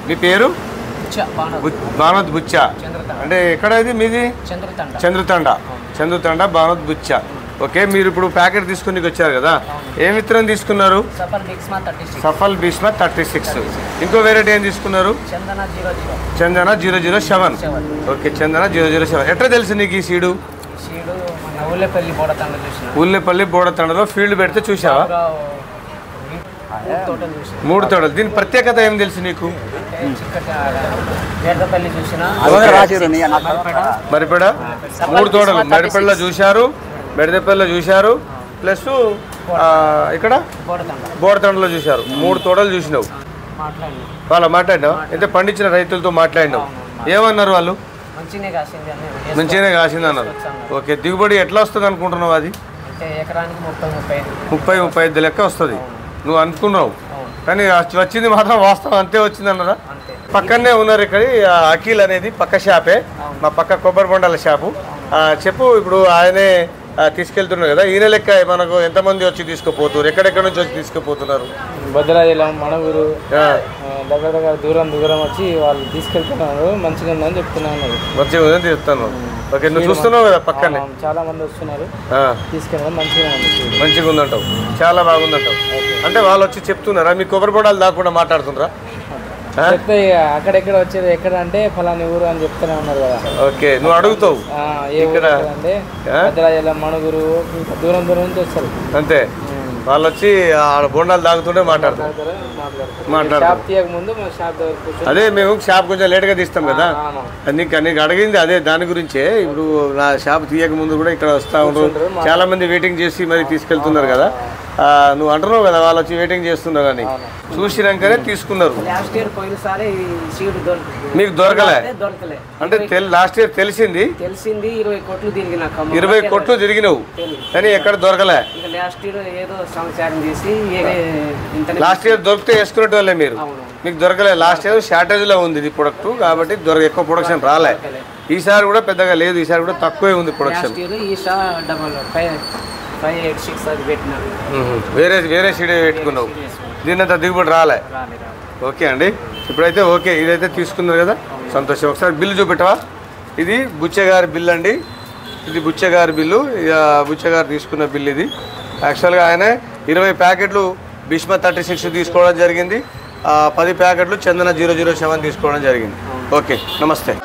మీ పేరు? భానుత్ బుచ్చ. అంటే ఎక్కడ ఇది మీది? చంద్రతండ భానుత్ బుచ్చ. ఓకే, మీరు ఇప్పుడు ప్యాకెట్ తీసుకుని వచ్చారు కదా, ఏం విత్తనం తీసుకున్నారు? సఫల్ భీష్మ 36. ఇంకో వెరైటీ ఏం తీసుకున్నారు? చందన 007. ఓకే, చందన 007. ఎట్లా తెలుసు నీకు ఈ సీడు? ఉల్లేపల్లి బోడతండలో ఫీల్డ్ పెడితే చూసావా? 3 తోటలు. దీని ప్రత్యేకత ఏం తెలుసు నీకు? మరిపేడ 3 తోటలు. మరిపేడలో చూశారు, బెడదపల్లిలో చూశారు, ప్లస్ ఇక్కడ బోడతండలో చూశారు. 3 తోటలు చూసినావు. వాళ్ళు మాట్లాడినావు? అయితే పండించిన రైతులతో మాట్లాడినావు, ఏమన్నారు వాళ్ళు? మంచిగానే కాసింది అన్నారు. ఓకే, దిగుబడి ఎట్లా వస్తుంది అనుకుంటున్నావు? అది 30-35 లెక్క వస్తుంది నువ్వు అనుకున్నావు, కానీ వచ్చింది మాత్రం వాస్తవం అంతే వచ్చింది అన్నారా? పక్కనే ఉన్నారు ఇక్కడ అఖిల్ అనేది, పక్క షాపే, మా పక్క కొబ్బరి బొండాల షాపు. చెప్పు, ఇప్పుడు ఆయనే తీసుకెళ్తున్నారు కదా, ఈయన లెక్క మనకు ఎంతమంది వచ్చి తీసుకుపోతున్నారు? ఎక్కడెక్కడ నుంచి వచ్చి తీసుకుపోతున్నారు? భద్రాచలం, మణుగురు, దగ్గర దూరం వచ్చి వాళ్ళు తీసుకెళ్తున్నారు. మంచిగా ఉందని చెప్తున్నారు. మంచిగా ఉందని చెప్తాను. ఓకే, నువ్వు చూస్తున్నావు కదా పక్కనే చాలా మంది వస్తున్నారు, తీసుకెళ్ళడం మంచిగా ఉందంటావు, చాలా బాగుందంటావు. అంటే వాళ్ళు వచ్చి చెప్తున్నారా? మీ కొబ్బరి బొండాలు దాకుండా మాట్లాడుతున్నారా? చెప్తే అక్కడెక్కడ వచ్చేది ఎక్కడ అంటే ఫలాని ఊరు అని చెప్తూనే ఉన్నారు కదా. ఓకే, నువ్వు అడుగుతావు ఇక్కడ అంటే భద్రాచలం, మణుగురు, దూరం నుంచి వస్తారు అంతే. వాళ్ళు వచ్చి బొండాలు తాగుతుంటే మాట్లాడతారు. అదే మేము షాప్ కొంచెం లేట్గా తీస్తాం కదా, నీకు అడిగింది అదే దాని గురించే. ఇప్పుడు నా షాప్ తీయక ముందు కూడా ఇక్కడ వస్తూ ఉంటారు, చాలా మంది వెయిటింగ్ చేసి మరి తీసుకెళ్తున్నారు కదా. నువ్వు అంటున్నావు కదా, వాళ్ళు వచ్చి వెయిటింగ్ చేస్తున్నావు కానీ చూసినాకనే తీసుకున్నారు. మీకు దొరకలే అంటే లాస్ట్ ఇయర్ తెలిసింది 20 కోట్లు తిరిగినావు కానీ ఎక్కడ దొరకలే. లాస్ట్ ఇయర్ దొరికితే వేసుకునే వాళ్ళే మీరు, మీకు దొరకలే. లాస్ట్ ఇయర్ షార్టేజ్లో ఉంది ఇది ప్రొడక్ట్, కాబట్టి ఎక్కువ ప్రొడక్షన్ రాలే. ఈసారి కూడా పెద్దగా లేదు, ఈసారి కూడా తక్కువే ఉంది ప్రొడక్షన్. వేరే సీడ్ పెట్టుకున్నావు, దీనంత దిగుబడి రాలే. ఓకే అండి, ఇప్పుడైతే ఓకే, ఇదైతే తీసుకున్నారు కదా, సంతోషం. ఒకసారి బిల్లు చూపెట్టవా? ఇది బుచ్చగారి బిల్లు అండి, ఇది బుచ్చగారి బిల్లు, బుచ్చగారు తీసుకున్న బిల్లు ఇది. యాక్చువల్గా ఆయన 20 ప్యాకెట్లు భీష్మ 36 తీసుకోవడం జరిగింది, 10 ప్యాకెట్లు చందన 007 తీసుకోవడం జరిగింది. ఓకే, నమస్తే.